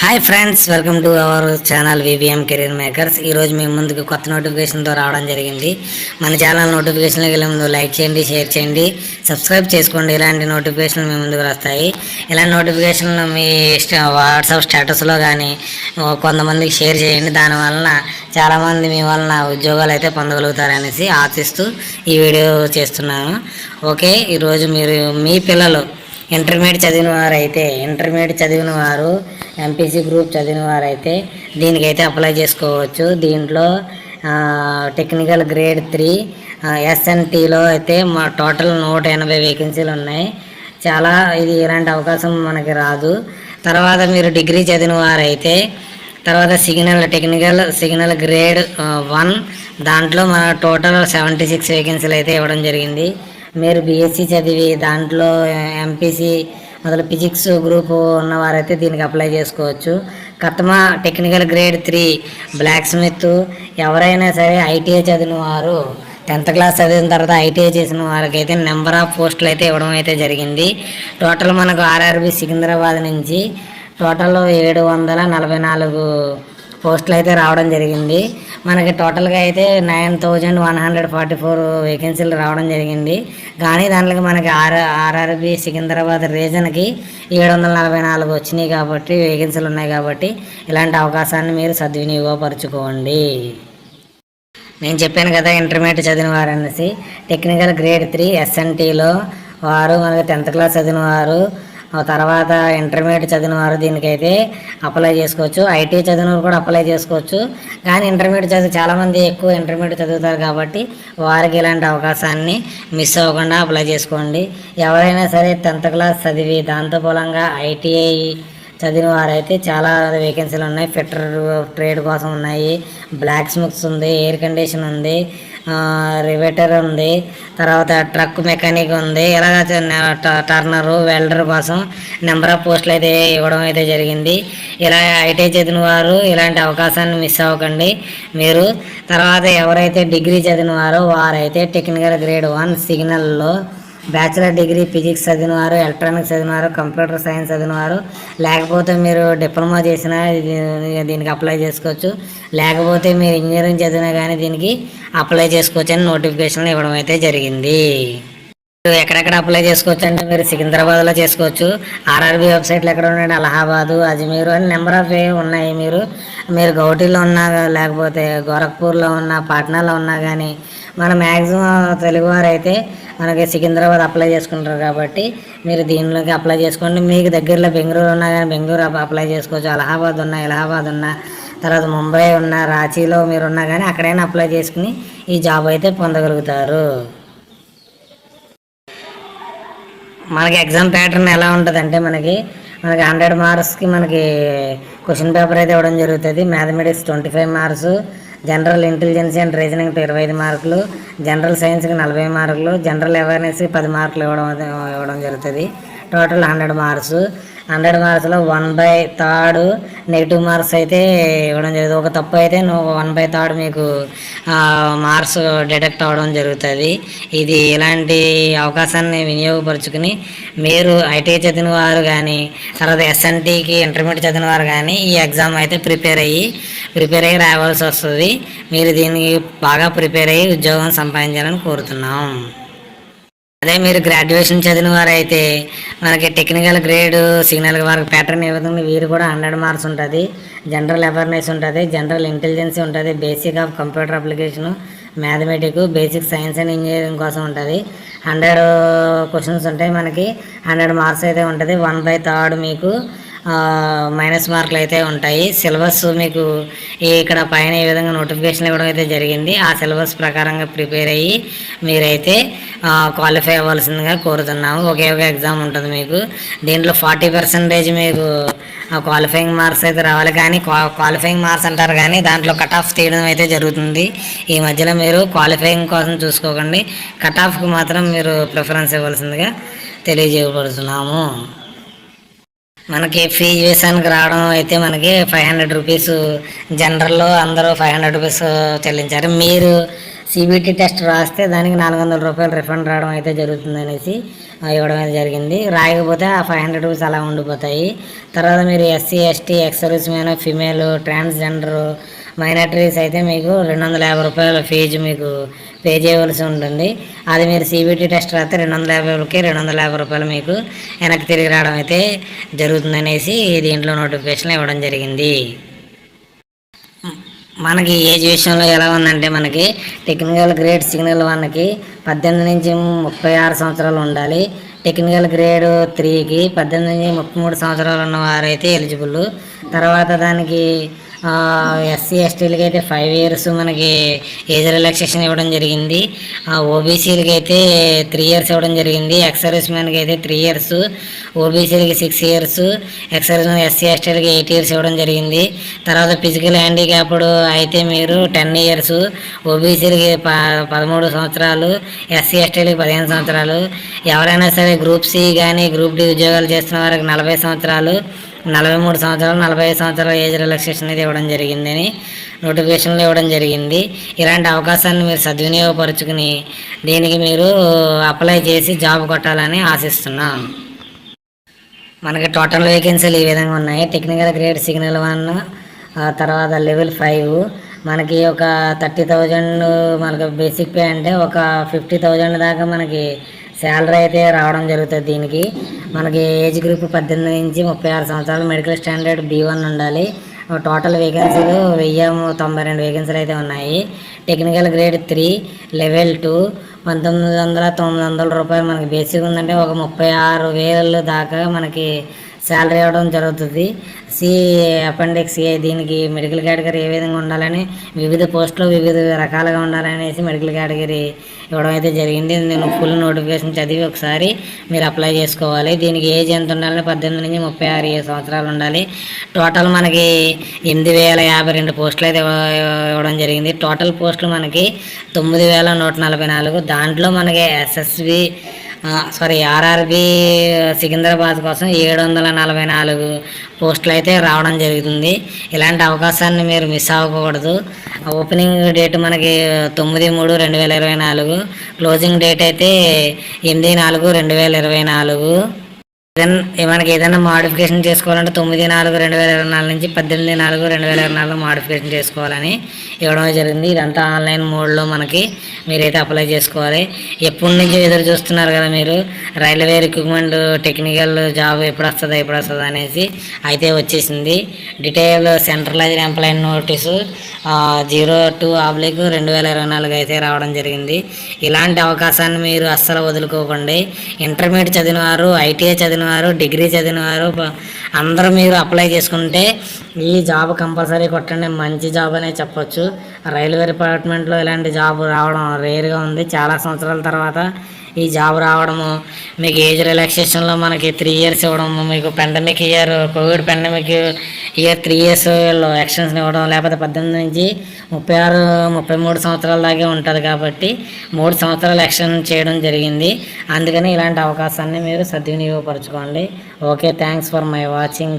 Hi friends, welcome to our channel VBM career makers. ఈరోజు మేము ముందుకు కొత్త నోటిఫికేషన్తో రావడం జరిగింది. మన ఛానల్ నోటిఫికేషన్కి వెళ్ళే ముందు లైక్ చేయండి, షేర్ చేయండి, సబ్స్క్రైబ్ చేసుకోండి. ఇలాంటి నోటిఫికేషన్లు మీ ముందుకు వస్తాయి. ఇలాంటి నోటిఫికేషన్లు మీ వాట్సాప్ స్టేటస్లో కానీ కొంతమందికి షేర్ చేయండి. దానివలన చాలామంది మీ వలన ఉద్యోగాలు అయితే పొందగలుగుతారనేసి ఆశిస్తూ ఈ వీడియో చేస్తున్నాను. ఓకే, ఈరోజు మీరు మీ పిల్లలు ఇంటర్మీడియట్ చదివిన వారు ఎంపీసీ గ్రూప్ చదివిన వారైతే దీనికైతే అప్లై చేసుకోవచ్చు. దీంట్లో టెక్నికల్ గ్రేడ్ 3 ఎస్ఎన్టీలో అయితే మా టోటల్ 180 వేకెన్సీలు ఉన్నాయి. చాలా ఇలాంటి అవకాశం మనకి రాదు. తర్వాత మీరు డిగ్రీ చదివిన వారైతే తర్వాత సిగ్నల్ గ్రేడ్ 1 దాంట్లో మన టోటల్ 76 వేకెన్సీలు అయితే ఇవ్వడం జరిగింది. మీరు బీఎస్సీ చదివి దాంట్లో ఎంపీసీ మొదలు ఫిజిక్స్ గ్రూప్ ఉన్నవారైతే దీనికి అప్లై చేసుకోవచ్చు. కత్మా టెక్నికల్ గ్రేడ్ 3 బ్లాక్ స్మిత్ ఎవరైనా సరే ఐటీఐ చదివిన వారు 10th క్లాస్ చదివిన తర్వాత ఐటీఐ చేసిన వారికి అయితే నెంబర్ ఆఫ్ పోస్టులు అయితే ఇవ్వడం అయితే జరిగింది. టోటల్ మనకు ఆర్ఆర్బి సికింద్రాబాద్ నుంచి టోటల్ 744 పోస్టులు అయితే రావడం జరిగింది. మనకి టోటల్గా అయితే 9144 వేకెన్సీలు రావడం జరిగింది. కానీ దాంట్లో మనకి ఆర్ఆర్బి సికింద్రాబాద్ రీజన్కి 744 వచ్చినాయి కాబట్టి వేకెన్సీలు ఉన్నాయి. కాబట్టి ఇలాంటి అవకాశాన్ని మీరు సద్వినియోగపరచుకోండి. నేను చెప్పాను కదా, ఇంటర్మీడియట్ చదివిన వారు అనేసి టెక్నికల్ గ్రేడ్ 3 ఎస్ఎన్టీలో వారు మనకి 10th క్లాస్ చదివిన వారు తర్వాత ఇంటర్మీడియట్ చదివిన వారు దీనికైతే అప్లై చేసుకోవచ్చు. ఐటీ చదివిన వారు కూడా అప్లై చేసుకోవచ్చు. కానీ ఇంటర్మీడియట్ చాలామంది ఎక్కువ ఇంటర్మీడియట్ చదువుతారు కాబట్టి వారికి ఇలాంటి అవకాశాన్ని మిస్ అవ్వకుండా అప్లై చేసుకోండి. ఎవరైనా సరే 10th క్లాస్ చదివి దాంతో మూలంగా ఐటీఐ చదివిన వారైతే చాలా వేకెన్సీలు ఉన్నాయి. ఫిట్టర్ ట్రేడ్ కోసం ఉన్నాయి, బ్లాక్ స్మిత్స్ ఉంది, ఎయిర్ కండిషన్ ఉంది, రివేటర్ ఉంది, తర్వాత ట్రక్ మెకానిక్ ఉంది. ఇలాగ టర్నరు వెల్డర్ కోసం నెంబర్ ఆఫ్ పోస్టులు అయితే ఇవ్వడం అయితే జరిగింది. ఇలా ఐటీఐ చదివిన వారు ఇలాంటి అవకాశాన్ని మిస్ అవ్వకండి మీరు. తర్వాత ఎవరైతే డిగ్రీ చదివిన వారో వారైతే టెక్నికల్ గ్రేడ్ 1 సిగ్నల్లో బ్యాచిలర్ డిగ్రీ ఫిజిక్స్ చదివిన వారు, ఎలక్ట్రానిక్స్ చదివిన వారు, కంప్యూటర్ సైన్స్ చదివిన వారు, లేకపోతే మీరు డిప్లొమా చేసినా దీనికి అప్లై చేసుకోవచ్చు. లేకపోతే మీరు ఇంజనీరింగ్ చదివినా కానీ దీనికి అప్లై చేసుకోవచ్చు అని నోటిఫికేషన్లు ఇవ్వడం అయితే జరిగింది. ఎక్కడెక్కడ అప్లై చేసుకోవచ్చు అంటే మీరు సికింద్రాబాద్లో చేసుకోవచ్చు. ఆర్ఆర్బీ వెబ్సైట్లు ఎక్కడ ఉన్నాయి, అలహాబాదు, అజ్మీరు అని నెంబర్ ఆఫ్ ఉన్నాయి. మీరు గౌటీలో ఉన్నా లేకపోతే గోరఖ్పూర్లో ఉన్నా పాట్నాలో ఉన్నా కానీ మన మ్యాక్సిమం తెలుగువారు అయితే మనకి సికింద్రాబాద్ అప్లై చేసుకుంటారు. కాబట్టి మీరు దీనిలోకి అప్లై చేసుకోండి. మీకు దగ్గరలో బెంగళూరు ఉన్నా కానీ బెంగళూరు అప్లై చేసుకోవచ్చు. అలహాబాద్ ఉన్నా తర్వాత ముంబై ఉన్నా రాంచీలో మీరు ఉన్నా కానీ అక్కడైనా అప్లై చేసుకుని ఈ జాబ్ అయితే పొందగలుగుతారు. మనకి ఎగ్జామ్ ప్యాటర్న్ ఎలా ఉంటుంది అంటే మనకి 100 మార్క్స్కి మనకి క్వశ్చన్ పేపర్ అయితే ఇవ్వడం జరుగుతుంది. Mathematics 25 marks, general intelligence and reasoning 25 మార్కులు, జనరల్ సైన్స్కి 40 మార్కులు, జనరల్ అవేర్నెస్కి 10 మార్కులు ఇవ్వడం జరుగుతుంది. Total 100 marks. 100 మార్క్స్లో 1/3 నెగిటివ్ మార్క్స్ అయితే ఇవ్వడం జరుగుతుంది. ఒక తప్పు అయితే 1/3 మీకు మార్క్స్ డిడక్ట్ అవ్వడం జరుగుతుంది. ఇది ఇలాంటి అవకాశాన్ని వినియోగపరుచుకుని మీరు ఐటీఐ చదివిన వారు కానీ తర్వాత ఎస్ఎన్టీకి ఇంటర్మీడియట్ చదివిన వారు కానీ ఈ ఎగ్జామ్ అయితే ప్రిపేర్ అయ్యి రావాల్సి వస్తుంది. మీరు దీనికి బాగా ప్రిపేర్ అయ్యి ఉద్యోగం సంపాదించాలని కోరుతున్నాం. అదే మీరు గ్రాడ్యుయేషన్ చదివిన వారైతే మనకి టెక్నికల్ గ్రేడ్ సిగ్నల్ వారికి ప్యాటర్న్ ఏ విధంగా వీరు కూడా 100 మార్క్స్ ఉంటుంది. జనరల్ అవేర్నెస్ ఉంటుంది, జనరల్ ఇంటెలిజెన్స్ ఉంటుంది, basic of computer application, mathematic, basic science and engineering కోసం ఉంటుంది. 100 క్వశ్చన్స్ ఉంటాయి. మనకి 100 మార్క్స్ అయితే ఉంటుంది. 1/3 మీకు మైనస్ మార్కులు అయితే ఉంటాయి. సిలబస్ మీకు ఇక్కడ పైన ఈ విధంగా నోటిఫికేషన్ ఇవ్వడం అయితే జరిగింది. ఆ సిలబస్ ప్రకారంగా ప్రిపేర్ అయ్యి మీరైతే క్వాలిఫై అవ్వాల్సిందిగా కోరుతున్నాము. ఒకే ఒక ఎగ్జామ్ ఉంటుంది మీకు. దీంట్లో 40% మీకు క్వాలిఫైయింగ్ మార్క్స్ అయితే రావాలి. కానీ క్వాలిఫైయింగ్ మార్క్స్ అంటారు కానీ దాంట్లో కట్ ఆఫ్ తీయడం అయితే జరుగుతుంది. ఈ మధ్యలో మీరు క్వాలిఫైయింగ్ కోసం చూసుకోకండి, కట్ ఆఫ్కి మాత్రం మీరు ప్రిఫరెన్స్ ఇవ్వాల్సిందిగా తెలియజేయబడుతున్నాము. మనకి ఫీ విషయానికి రావడం అయితే మనకి 500 రూపీస్, జనరల్లో అందరూ 500 రూపీస్ చెల్లించారు. మీరు సిబిటి టెస్ట్ రాస్తే దానికి 400 రూపాయలు రిఫండ్ రావడం అయితే జరుగుతుంది అనేసి ఇవ్వడం అయితే జరిగింది. రాయకపోతే ఆ 500 రూపీస్ అలా ఉండిపోతాయి. తర్వాత మీరు SC ST ex service man, female, transgender, minorities అయితే మీకు 250 రూపాయల ఫీజు మీకు పే చేయవలసి ఉంటుంది. అది మీరు సిబిటి టెస్ట్ రాస్తే 250కి 250 రూపాయలు మీకు వెనక్కి తిరిగి రావడం అయితే జరుగుతుందనేసి దీంట్లో నోటిఫికేషన్ ఇవ్వడం జరిగింది. మనకి ఏజ్ విషయంలో ఎలా ఉందంటే మనకి టెక్నికల్ గ్రేడ్ సిగ్నల్ 1కి 18 నుంచి 36 సంవత్సరాలు ఉండాలి. టెక్నికల్ గ్రేడ్ 3కి 18 నుంచి 33 సంవత్సరాలు ఉన్న వారైతే ఎలిజిబుల్. తర్వాత దానికి ఎస్సీ ఎస్టీలకి అయితే 5 ఇయర్స్ మనకి ఏజ్ రిలాక్సేషన్ ఇవ్వడం జరిగింది. ఓబీసీలకి అయితే 3 ఇయర్స్ ఇవ్వడం జరిగింది. ఎక్స్ సర్వీస్ మ్యాన్కి అయితే 3 ఇయర్స్, ఓబీసీలకి 6 years, ex service man SC ఎస్టీలకి 8 ఇయర్స్ ఇవ్వడం జరిగింది. తర్వాత ఫిజికల్ హ్యాండిక్యాప్డ్ అయితే మీరు 10 ఇయర్స్, ఓబీసీలకి 13 సంవత్సరాలు, ఎస్సీ ఎస్టీలకి 15 సంవత్సరాలు. ఎవరైనా సరే గ్రూప్ సి కానీ గ్రూప్ డి ఉద్యోగాలు చేస్తున్న వారికి 40 సంవత్సరాలు, 43 సంవత్సరాలు, 45 సంవత్సరాల ఏజ్ రిలాక్సేషన్ అనేది ఇవ్వడం జరిగిందని నోటిఫికేషన్లో ఇవ్వడం జరిగింది. ఇలాంటి అవకాశాన్ని మీరు సద్వినియోగపరుచుకుని దీనికి మీరు అప్లై చేసి జాబ్ కొట్టాలని ఆశిస్తున్నాం. మనకి టోటల్ వేకెన్సీలు ఈ విధంగా ఉన్నాయి. టెక్నికల్ గ్రేడ్ సిగ్నల్ 1, తర్వాత లెవెల్ 5 మనకి ఒక 30,000 మనకి బేసిక్ పే అంటే ఒక 50,000 దాకా మనకి శాలరీ అయితే రావడం జరుగుతుంది. దీనికి మనకి ఏజ్ గ్రూప్ 18 నుంచి 36 సంవత్సరాలు, మెడికల్ స్టాండర్డ్ B1 ఉండాలి. టోటల్ వేకెన్సీలు 1092 వేకెన్సీలు అయితే ఉన్నాయి. టెక్నికల్ గ్రేడ్ 3 లెవెల్ 2 1900 రూపాయలు మనకి బేసిక్ ఉందంటే ఒక 36,000 దాకా మనకి శాలరీ ఇవ్వడం జరుగుతుంది. సి అపెండిక్స్ ఏ దీనికి మెడికల్ కేటగిరీ ఏ విధంగా ఉండాలని వివిధ పోస్టులు వివిధ రకాలుగా ఉండాలనేసి మెడికల్ కేటగిరీ ఇవ్వడం అయితే జరిగింది. నేను ఫుల్ నోటిఫికేషన్ చదివి ఒకసారి మీరు అప్లై చేసుకోవాలి. దీనికి ఏజ్ ఎంత ఉండాలంటే 18 నుంచి 36 సంవత్సరాలు ఉండాలి. టోటల్ మనకి 8,052 పోస్టులు అయితే ఇవ్వడం జరిగింది. టోటల్ పోస్టులు మనకి 9,144. దాంట్లో మనకి ఎస్ఎస్బి ఆర్ఆర్బి సికింద్రాబాద్ కోసం 744 పోస్టులు అయితే రావడం జరుగుతుంది. ఇలాంటి అవకాశాన్ని మీరు మిస్ అవ్వకూడదు. ఓపెనింగ్ డేట్ మనకి 9/3/2024, క్లోజింగ్ డేట్ అయితే 8/4/2024. మనకి ఏదైనా మాడిఫికేషన్ చేసుకోవాలంటే 9/4/2024 నుంచి 18/4/2024 మాడిఫికేషన్ చేసుకోవాలని ఇవ్వడం జరిగింది. ఇదంతా ఆన్లైన్ మోడ్లో మనకి మీరైతే అప్లై చేసుకోవాలి. ఎప్పటి నుంచి ఎదురు చూస్తున్నారు కదా మీరు, రైల్వే రిక్రూట్మెంట్ టెక్నికల్ జాబ్ ఎప్పుడు వస్తుందా అనేసి అయితే వచ్చేసింది. డీటెయిల్ సెంట్రలైజ్డ్ ఎంప్లాయ్ నోటీసు 02/2024 అయితే రావడం జరిగింది. ఇలాంటి అవకాశాన్ని మీరు అస్సలు వదులుకోకండి. ఇంటర్మీడియట్ చదివినవారు, ఐటీఐ చదివినవారు, డిగ్రీ చదివినవారు అందరూ మీరు అప్లై చేసుకుంటే ఈ జాబ్ కంపల్సరీ కొట్టండి. మంచి జాబ్ అనే చెప్పొచ్చు. రైల్వే డిపార్ట్మెంట్లో ఇలాంటి జాబ్ రావడం రేర్గా ఉంది. చాలా సంవత్సరాల తర్వాత ఈ జాబ్ రావడము, మీకు ఏజ్ రిలాక్సేషన్లో మనకి 3 ఇయర్స్ ఇవ్వడము, మీకు pandemic year Covid pandemic year 3 years extension ఇవ్వడం, లేకపోతే 18 నుంచి 36 33 సంవత్సరాల దాకా ఉంటుంది కాబట్టి 3 సంవత్సరాలు ఎక్స్టెన్షన్ చేయడం జరిగింది. అందుకని ఇలాంటి అవకాశాన్ని మీరు సద్వినియోగపరచుకోండి. Okay, thanks for my watching.